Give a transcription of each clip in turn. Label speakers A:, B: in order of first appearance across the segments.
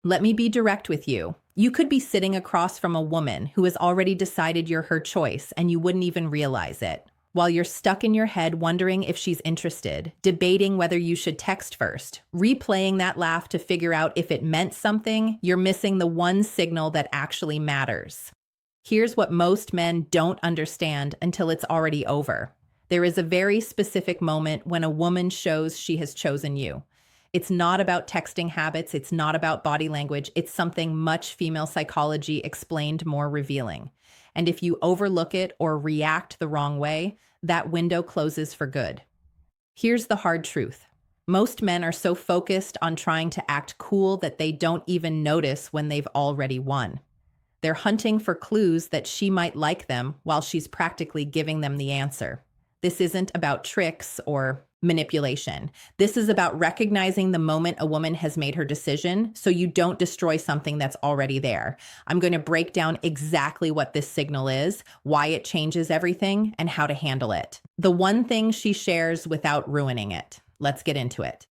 A: Let me be direct with you. You could be sitting across from a woman who has already decided you're her choice and you wouldn't even realize it. While you're stuck in your head wondering if she's interested, debating whether you should text first, replaying that laugh to figure out if it meant something, you're missing the one signal that actually matters. Here's what most men don't understand until it's already over. There is a very specific moment when a woman shows she has chosen you. It's not about texting habits, it's not about body language, it's something much female psychology explained more revealing. And if you overlook it or react the wrong way, that window closes for good. Here's the hard truth. Most men are so focused on trying to act cool that they don't even notice when they've already won. They're hunting for clues that she might like them while she's practically giving them the answer. This isn't about tricks or manipulation. This is about recognizing the moment a woman has made her decision so you don't destroy something that's already there. I'm going to break down exactly what this signal is, why it changes everything, and how to handle it. The one thing she shares without ruining it. Let's get into it.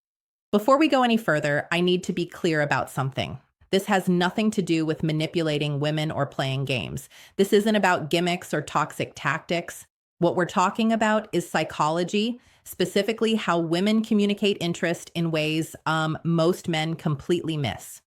A: Before we go any further, I need to be clear about something. This has nothing to do with manipulating women or playing games. This isn't about gimmicks or toxic tactics. What we're talking about is psychology, specifically how women communicate interest in ways most men completely miss.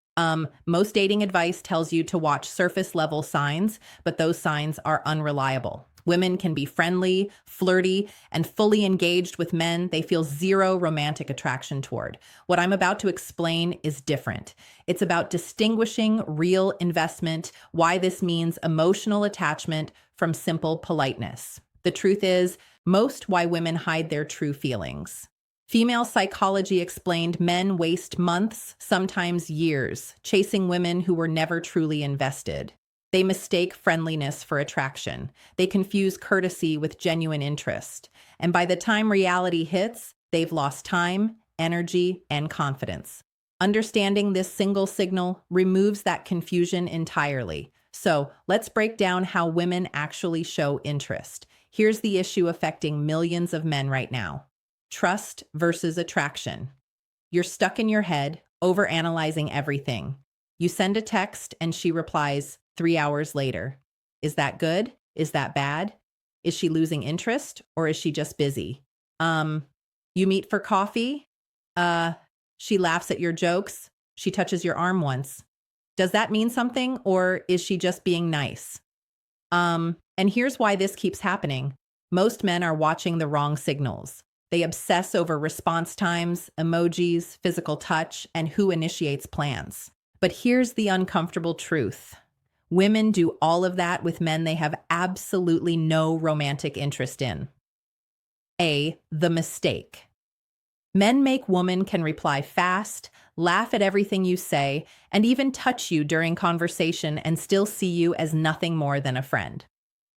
A: Most dating advice tells you to watch surface level signs, but those signs are unreliable. Women can be friendly, flirty, and fully engaged with men they feel zero romantic attraction toward. What I'm about to explain is different. It's about distinguishing real investment, why this means emotional attachment from simple politeness. The truth is, most why women hide their true feelings. Female psychology explained men waste months, sometimes years, chasing women who were never truly invested. They mistake friendliness for attraction. They confuse courtesy with genuine interest. And by the time reality hits, they've lost time, energy, and confidence. Understanding this single signal removes that confusion entirely. So let's break down how women actually show interest. Here's the issue affecting millions of men right now. Trust versus attraction. You're stuck in your head, overanalyzing everything. You send a text and she replies 3 hours later. Is that good? Is that bad? Is she losing interest or is she just busy? You meet for coffee? She laughs at your jokes. She touches your arm once. Does that mean something or is she just being nice? And here's why this keeps happening. Most men are watching the wrong signals. They obsess over response times, emojis, physical touch, and who initiates plans. But here's the uncomfortable truth. Women do all of that with men they have absolutely no romantic interest in. The mistake. Men make women can reply fast, laugh at everything you say, and even touch you during conversation and still see you as nothing more than a friend.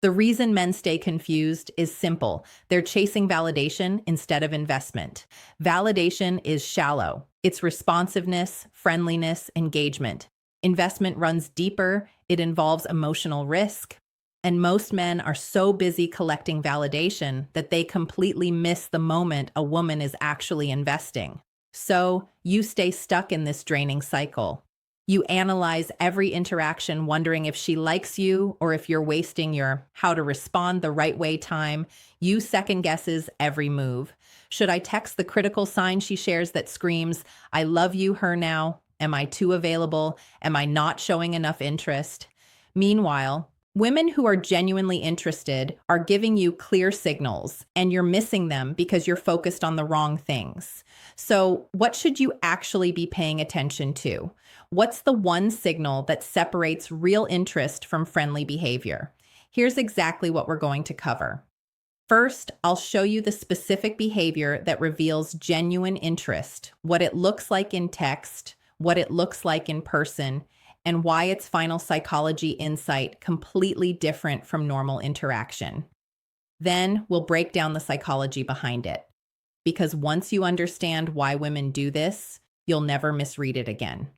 A: The reason men stay confused is simple. They're chasing validation instead of investment. Validation is shallow. It's responsiveness, friendliness, engagement. Investment runs deeper. It involves emotional risk. And most men are so busy collecting validation that they completely miss the moment a woman is actually investing. So you stay stuck in this draining cycle. You analyze every interaction wondering if she likes you or if you're wasting your how to respond the right way time. You second guesses every move. Should I text the critical sign she shares that screams, I love you, her now? Am I too available? Am I not showing enough interest? Meanwhile, women who are genuinely interested are giving you clear signals, and you're missing them because you're focused on the wrong things. So, what should you actually be paying attention to? What's the one signal that separates real interest from friendly behavior? Here's exactly what we're going to cover. First, I'll show you the specific behavior that reveals genuine interest, what it looks like in text, what it looks like in person, and why its final psychology insight completely different from normal interaction. Then we'll break down the psychology behind it. Because once you understand why women do this, you'll never misread it again.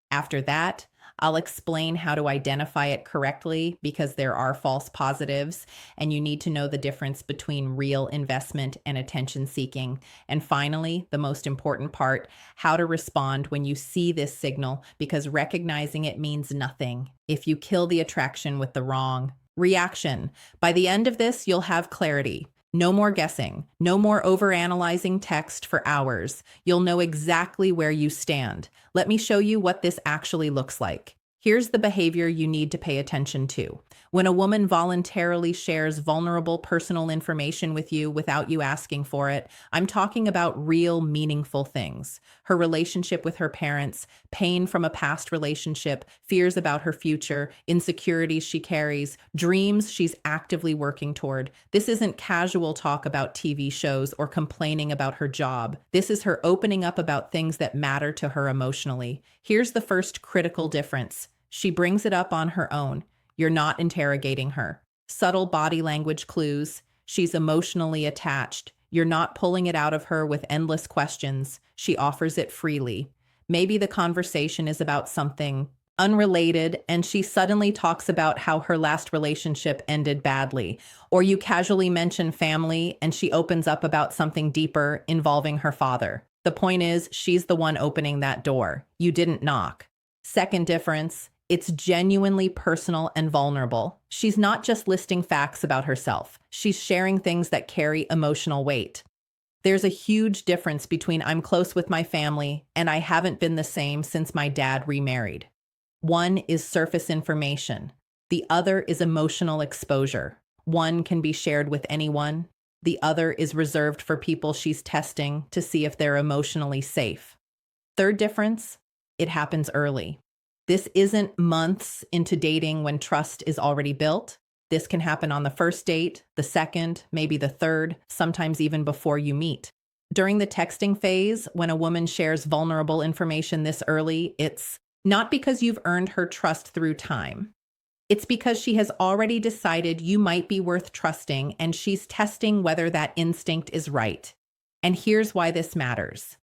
A: After that, I'll explain how to identify it correctly because there are false positives, and you need to know the difference between real investment and attention seeking. And finally, the most important part, how to respond when you see this signal, because recognizing it means nothing if you kill the attraction with the wrong reaction. By the end of this, you'll have clarity. No more guessing, no more overanalyzing text for hours. You'll know exactly where you stand. Let me show you what this actually looks like. Here's the behavior you need to pay attention to. When a woman voluntarily shares vulnerable personal information with you without you asking for it, I'm talking about real, meaningful things. Her relationship with her parents, pain from a past relationship, fears about her future, insecurities she carries, dreams she's actively working toward. This isn't casual talk about TV shows or complaining about her job. This is her opening up about things that matter to her emotionally. Here's the first critical difference. She brings it up on her own. You're not interrogating her. Subtle body language clues. She's emotionally attached. You're not pulling it out of her with endless questions. She offers it freely. Maybe the conversation is about something unrelated, and she suddenly talks about how her last relationship ended badly. Or you casually mention family, and she opens up about something deeper involving her father. The point is, she's the one opening that door. You didn't knock. Second difference, it's genuinely personal and vulnerable. She's not just listing facts about herself. She's sharing things that carry emotional weight. There's a huge difference between I'm close with my family and I haven't been the same since my dad remarried. One is surface information. The other is emotional exposure. One can be shared with anyone. The other is reserved for people she's testing to see if they're emotionally safe. Third difference, it happens early. This isn't months into dating when trust is already built. This can happen on the first date, the second, maybe the third, sometimes even before you meet. During the texting phase, when a woman shares vulnerable information this early, it's not because you've earned her trust through time. It's because she has already decided you might be worth trusting, and she's testing whether that instinct is right. And here's why this matters.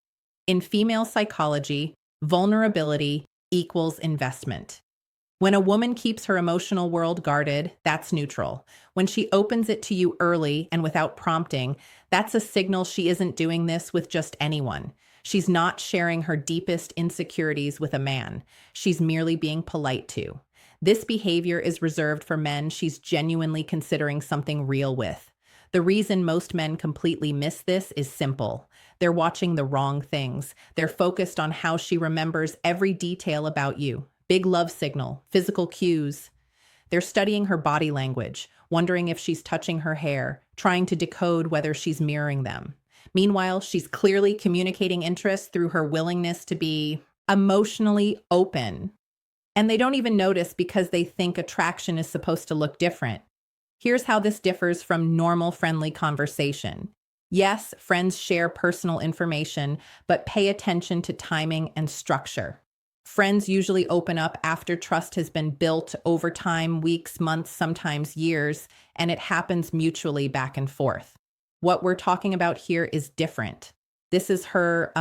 A: In female psychology, vulnerability equals investment. When a woman keeps her emotional world guarded, that's neutral. When she opens it to you early and without prompting, that's a signal she isn't doing this with just anyone. She's not sharing her deepest insecurities with a man. She's merely being polite to. This behavior is reserved for men she's genuinely considering something real with. The reason most men completely miss this is simple. They're watching the wrong things. They're focused on how she remembers every detail about you. Big love signal, physical cues. They're studying her body language, wondering if she's touching her hair, trying to decode whether she's mirroring them. Meanwhile, she's clearly communicating interest through her willingness to be emotionally open. And they don't even notice because they think attraction is supposed to look different. Here's how this differs from normal friendly conversation. Yes, friends share personal information, but pay attention to timing and structure. Friends usually open up after trust has been built over time, weeks, months, sometimes years, and it happens mutually back and forth. What we're talking about here is different. This is her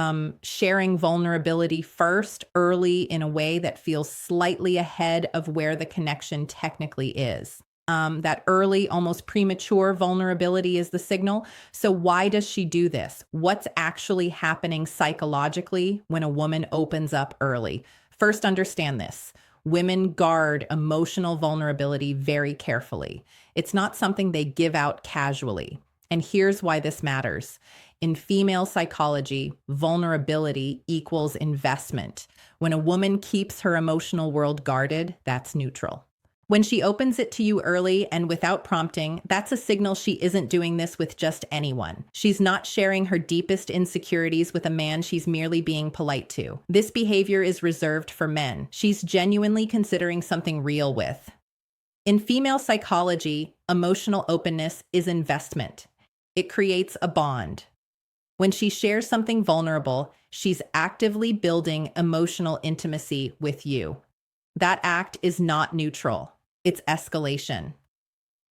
A: sharing vulnerability first, early, in a way that feels slightly ahead of where the connection technically is. That early, almost premature vulnerability is the signal. So why does she do this? What's actually happening psychologically when a woman opens up early? First, understand this. Women guard emotional vulnerability very carefully. It's not something they give out casually. And here's why this matters. In female psychology, vulnerability equals investment. When a woman keeps her emotional world guarded, that's neutral. When she opens it to you early and without prompting, that's a signal she isn't doing this with just anyone. She's not sharing her deepest insecurities with a man she's merely being polite to. This behavior is reserved for men she's genuinely considering something real with. In female psychology, emotional openness is investment. It creates a bond. When she shares something vulnerable, she's actively building emotional intimacy with you. That act is not neutral. It's escalation.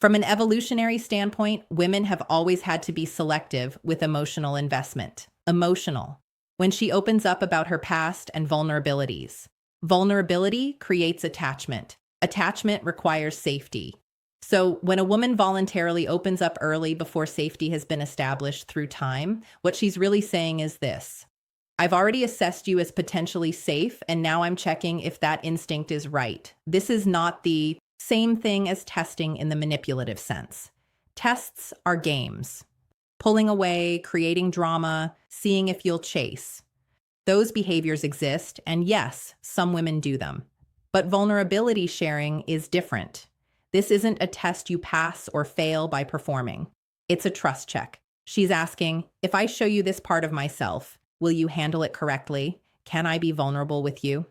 A: From an evolutionary standpoint, women have always had to be selective with emotional investment. Emotional. When she opens up about her past and vulnerabilities. Vulnerability creates attachment. Attachment requires safety. So, when a woman voluntarily opens up early before safety has been established through time, what she's really saying is this: I've already assessed you as potentially safe, and now I'm checking if that instinct is right. This is not the same thing as testing in the manipulative sense. Tests are games. Pulling away, creating drama, seeing if you'll chase. Those behaviors exist, and yes, some women do them. But vulnerability sharing is different. This isn't a test you pass or fail by performing. It's a trust check. She's asking, if I show you this part of myself, will you handle it correctly? Can I be vulnerable with you?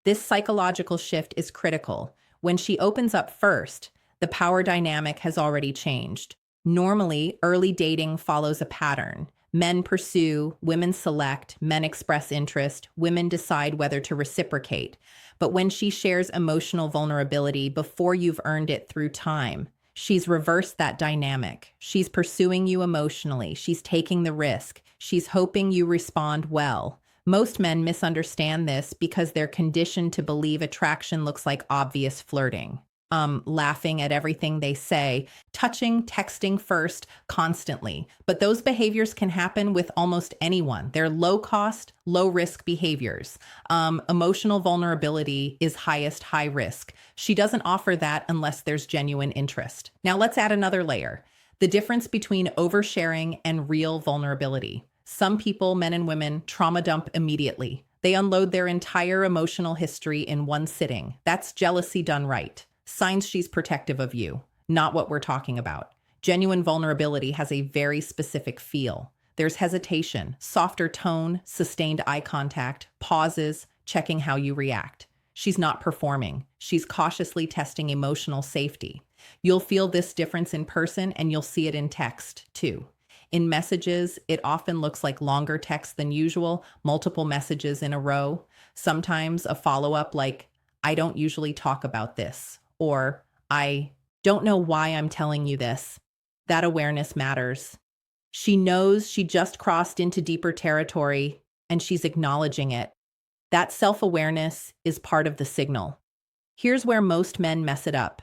A: This psychological shift is critical. When she opens up first, the power dynamic has already changed. Normally, early dating follows a pattern. Men pursue, women select, men express interest, women decide whether to reciprocate. But when she shares emotional vulnerability before you've earned it through time, she's reversed that dynamic. She's pursuing you emotionally. She's taking the risk. She's hoping you respond well. Most men misunderstand this because they're conditioned to believe attraction looks like obvious flirting. Laughing at everything they say, touching, texting first, constantly. But those behaviors can happen with almost anyone. They're low cost, low risk behaviors. Emotional vulnerability is highest high risk. She doesn't offer that unless there's genuine interest. Now let's add another layer: the difference between oversharing and real vulnerability. Some people, men and women, trauma dump immediately. They unload their entire emotional history in one sitting. That's jealousy done right. Signs she's protective of you, not what we're talking about. Genuine vulnerability has a very specific feel. There's hesitation, softer tone, sustained eye contact, pauses, checking how you react. She's not performing. She's cautiously testing emotional safety. You'll feel this difference in person, and you'll see it in text, too. In messages, it often looks like longer text than usual, multiple messages in a row. Sometimes a follow-up like, I don't usually talk about this, or I don't know why I'm telling you this. That awareness matters. She knows she just crossed into deeper territory, and she's acknowledging it. That self-awareness is part of the signal. Here's where most men mess it up.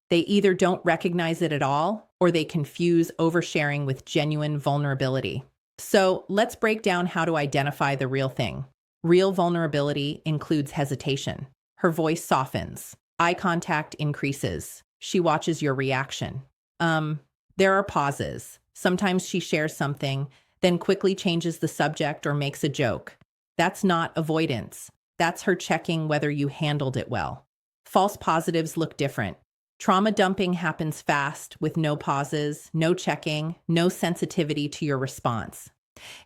A: They either don't recognize it at all, or they confuse oversharing with genuine vulnerability. So let's break down how to identify the real thing. Real vulnerability includes hesitation. Her voice softens. Eye contact increases. She watches your reaction. There are pauses. Sometimes she shares something, then quickly changes the subject or makes a joke. That's not avoidance. That's her checking whether you handled it well. False positives look different. Trauma dumping happens fast with no pauses, no checking, no sensitivity to your response.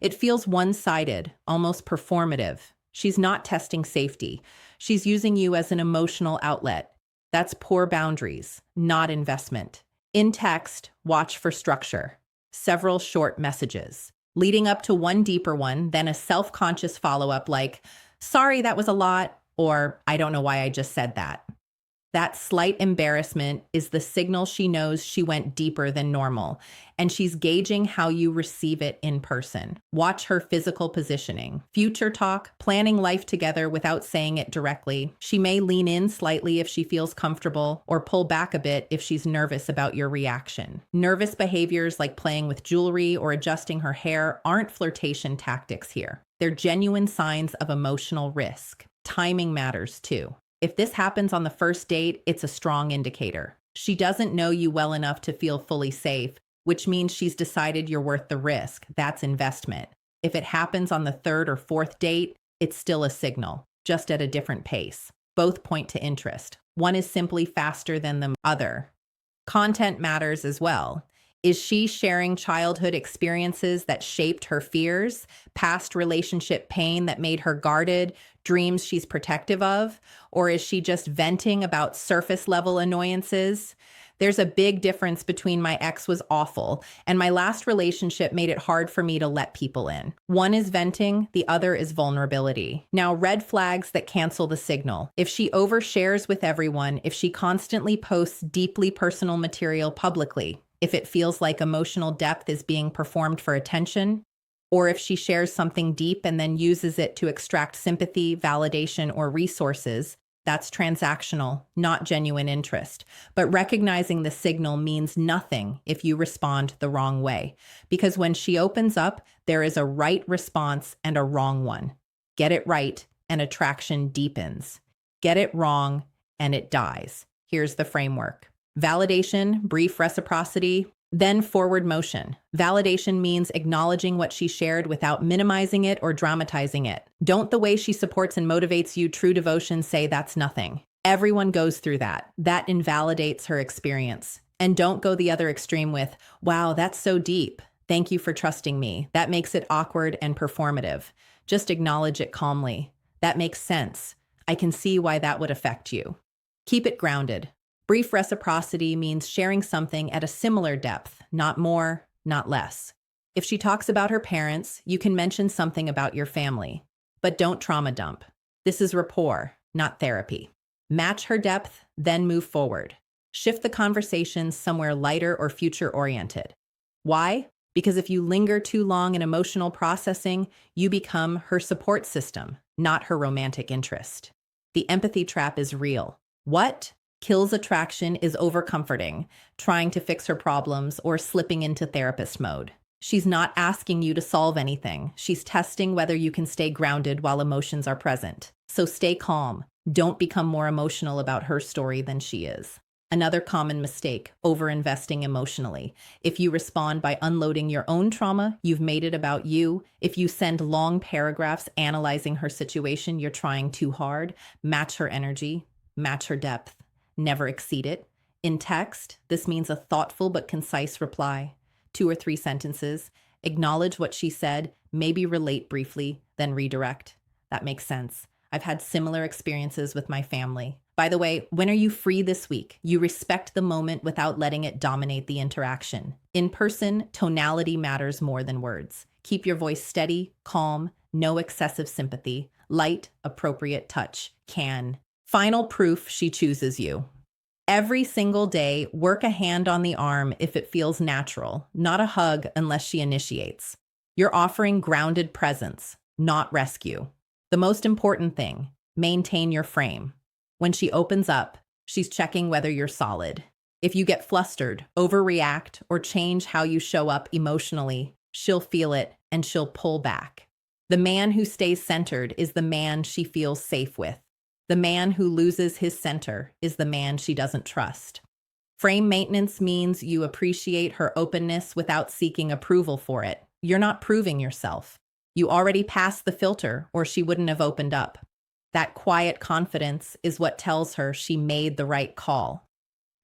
A: It feels one-sided, almost performative. She's not testing safety. She's using you as an emotional outlet. That's poor boundaries, not investment. In text, watch for structure. Several short messages, leading up to one deeper one, then a self-conscious follow-up like, sorry, that was a lot, or I don't know why I just said that. That slight embarrassment is the signal she knows she went deeper than normal, and she's gauging how you receive it in person. Watch her physical positioning. Future talk, planning life together without saying it directly. She may lean in slightly if she feels comfortable, or pull back a bit if she's nervous about your reaction. Nervous behaviors like playing with jewelry or adjusting her hair aren't flirtation tactics here. They're genuine signs of emotional risk. Timing matters too. If this happens on the first date, it's a strong indicator. She doesn't know you well enough to feel fully safe, which means she's decided you're worth the risk. That's investment. If it happens on the third or fourth date, it's still a signal, just at a different pace. Both point to interest. One is simply faster than the other. Content matters as well. Is she sharing childhood experiences that shaped her fears, past relationship pain that made her guarded, dreams she's protective of? Or is she just venting about surface level annoyances? There's a big difference between my ex was awful and my last relationship made it hard for me to let people in. One is venting, the other is vulnerability. Now, red flags that cancel the signal. If she overshares with everyone, if she constantly posts deeply personal material publicly, if it feels like emotional depth is being performed for attention, Or if she shares something deep and then uses it to extract sympathy, validation, or resources, that's transactional, not genuine interest. But recognizing the signal means nothing if you respond the wrong way. Because when she opens up, there is a right response and a wrong one. Get it right, and attraction deepens. Get it wrong, and it dies. Here's the framework. Validation, brief reciprocity, then forward motion. Validation means acknowledging what she shared without minimizing it or dramatizing it. Don't the way she supports and motivates you, true devotion, say that's nothing. Everyone goes through that. That invalidates her experience. And don't go the other extreme with, wow, that's so deep. Thank you for trusting me. That makes it awkward and performative. Just acknowledge it calmly. That makes sense. I can see why that would affect you. Keep it grounded. Brief reciprocity means sharing something at a similar depth, not more, not less. If she talks about her parents, you can mention something about your family. But don't trauma dump. This is rapport, not therapy. Match her depth, then move forward. Shift the conversation somewhere lighter or future-oriented. Why? Because if you linger too long in emotional processing, you become her support system, not her romantic interest. The empathy trap is real. What kills attraction is overcomforting, trying to fix her problems, or slipping into therapist mode. She's not asking you to solve anything. She's testing whether you can stay grounded while emotions are present. So stay calm. Don't become more emotional about her story than she is. Another common mistake, overinvesting emotionally. If you respond by unloading your own trauma, you've made it about you. If you send long paragraphs analyzing her situation, you're trying too hard. Match her energy, match her depth. Never exceed it. In text, this means a thoughtful but concise reply. 2 or 3 sentences. Acknowledge what she said, maybe relate briefly, then redirect. That makes sense. I've had similar experiences with my family. By the way, when are you free this week? You respect the moment without letting it dominate the interaction. In person, tonality matters more than words. Keep your voice steady, calm, no excessive sympathy. Light, appropriate touch. Final proof she chooses you. Every single day, work a hand on the arm if it feels natural, not a hug unless she initiates. You're offering grounded presence, not rescue. The most important thing, maintain your frame. When she opens up, she's checking whether you're solid. If you get flustered, overreact, or change how you show up emotionally, she'll feel it and she'll pull back. The man who stays centered is the man she feels safe with. The man who loses his center is the man she doesn't trust. Frame maintenance means you appreciate her openness without seeking approval for it. You're not proving yourself. You already passed the filter, or she wouldn't have opened up. That quiet confidence is what tells her she made the right call.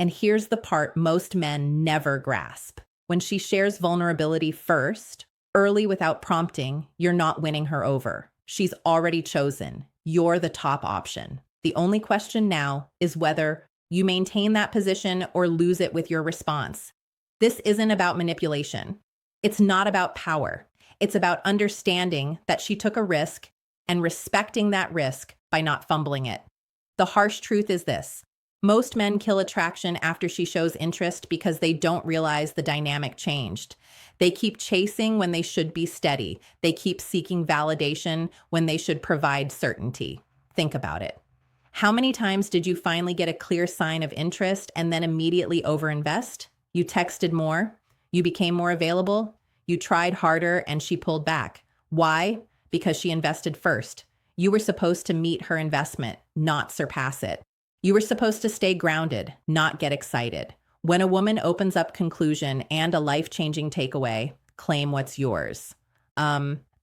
A: And here's the part most men never grasp. When she shares vulnerability first, early without prompting, you're not winning her over. She's already chosen. You're the top option. The only question now is whether you maintain that position or lose it with your response. This isn't about manipulation. It's not about power. It's about understanding that she took a risk and respecting that risk by not fumbling it. The harsh truth is this. Most men kill attraction after she shows interest because they don't realize the dynamic changed. They keep chasing when they should be steady. They keep seeking validation when they should provide certainty. Think about it. How many times did you finally get a clear sign of interest and then immediately overinvest? You texted more. You became more available. You tried harder and she pulled back. Why? Because she invested first. You were supposed to meet her investment, not surpass it. You were supposed to stay grounded, not get excited. When a woman opens up conclusion and a life-changing takeaway, claim what's yours.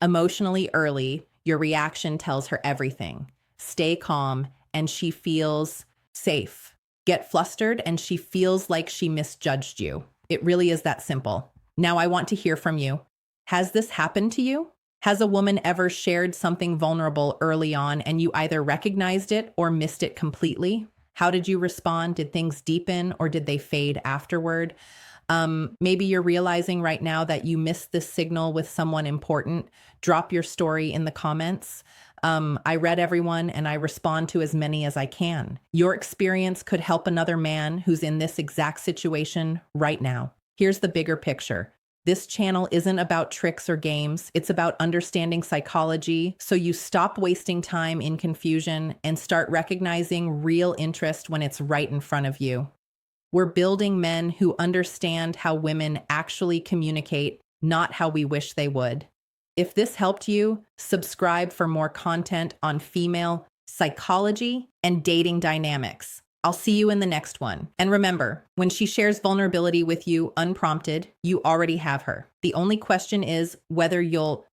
A: Emotionally early, your reaction tells her everything. Stay calm, and she feels safe. Get flustered, and she feels like she misjudged you. It really is that simple. Now I want to hear from you. Has this happened to you? Has a woman ever shared something vulnerable early on and you either recognized it or missed it completely? How did you respond? Did things deepen or did they fade afterward? Maybe you're realizing right now that you missed this signal with someone important. Drop your story in the comments. I read everyone and I respond to as many as I can. Your experience could help another man who's in this exact situation right now. Here's the bigger picture. This channel isn't about tricks or games. It's about understanding psychology so you stop wasting time in confusion and start recognizing real interest when it's right in front of you. We're building men who understand how women actually communicate, not how we wish they would. If this helped you, subscribe for more content on female psychology and dating dynamics. I'll see you in the next one. And remember, when she shares vulnerability with you unprompted, you already have her. The only question is whether you'll